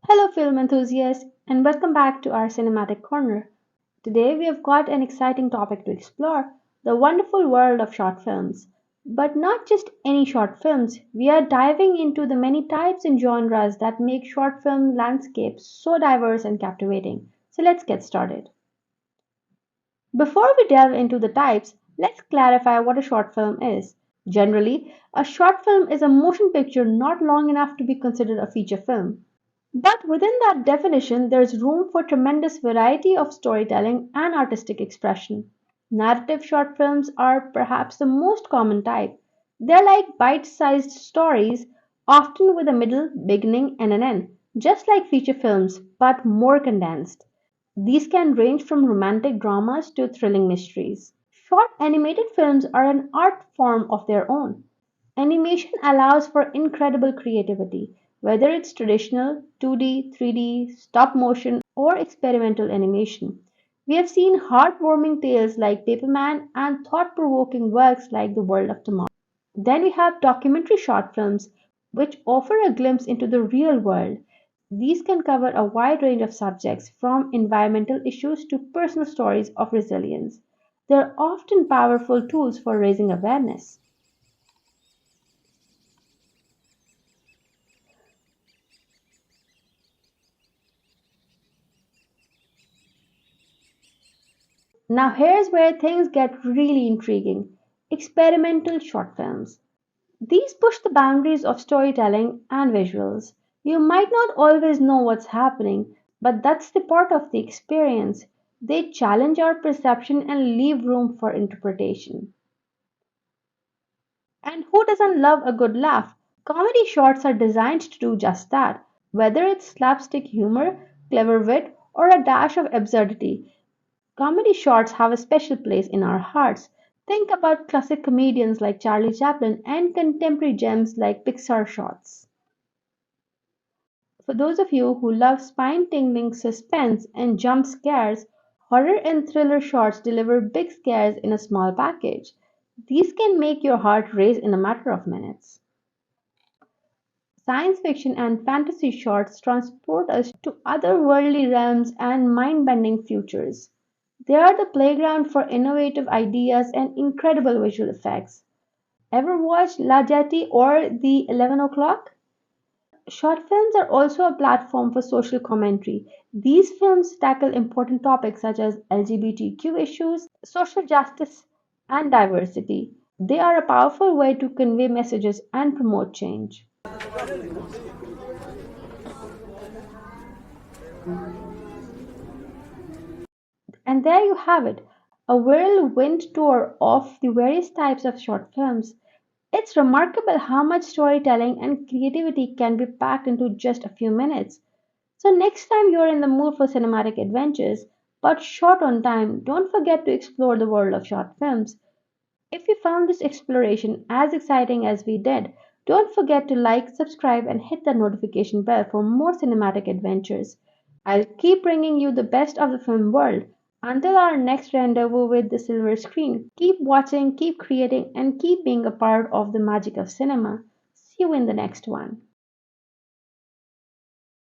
Hello, film enthusiasts, and welcome back to our cinematic corner. Today, we have got an exciting topic to explore the wonderful world of short films. But not just any short films, we are diving into the many types and genres that make short film landscapes so diverse and captivating. So, let's get started. Before we delve into the types, let's clarify what a short film is. Generally, a short film is a motion picture not long enough to be considered a feature film. But within that definition, there's room for tremendous variety of storytelling and artistic expression. Narrative short films are perhaps the most common type. They're like bite sized stories, often with a middle, beginning, and an end, just like feature films, but more condensed. These can range from romantic dramas to thrilling mysteries. Short animated films are an art form of their own. Animation allows for incredible creativity, whether it's traditional, 2D, 3D, stop motion, or experimental animation. We have seen heartwarming tales like Paperman and thought provoking works like The World of Tomorrow. Then we have documentary short films, which offer a glimpse into the real world. These can cover a wide range of subjects, from environmental issues to personal stories of resilience. They're often powerful tools for raising awareness. Now, here's where things get really intriguing: experimental short films. These push the boundaries of storytelling and visuals. You might not always know what's happening, but that's the part of the experience. They challenge our perception and leave room for interpretation. And who doesn't love a good laugh? Comedy shorts are designed to do just that. Whether it's slapstick humor, clever wit, or a dash of absurdity, comedy shorts have a special place in our hearts. Think about classic comedians like Charlie Chaplin and contemporary gems like Pixar shorts. For those of you who love spine tingling suspense and jump scares, horror and thriller shorts deliver big scares in a small package. These can make your heart race in a matter of minutes. Science fiction and fantasy shorts transport us to otherworldly realms and mind bending futures. They are the playground for innovative ideas and incredible visual effects. Ever watched La Jetty or The 11 O'Clock? Short films are also a platform for social commentary. These films tackle important topics such as LGBTQ issues, social justice, and diversity. They are a powerful way to convey messages and promote change. And there you have it, a whirlwind tour of the various types of short films. It's remarkable how much storytelling and creativity can be packed into just a few minutes. So, next time you're in the mood for cinematic adventures, but short on time, don't forget to explore the world of short films. If you found this exploration as exciting as we did, don't forget to like, subscribe, and hit the notification bell for more cinematic adventures. I'll keep bringing you the best of the film world. Until our next rendezvous with the silver screen, keep watching, keep creating, and keep being a part of the magic of cinema. See you in the next one.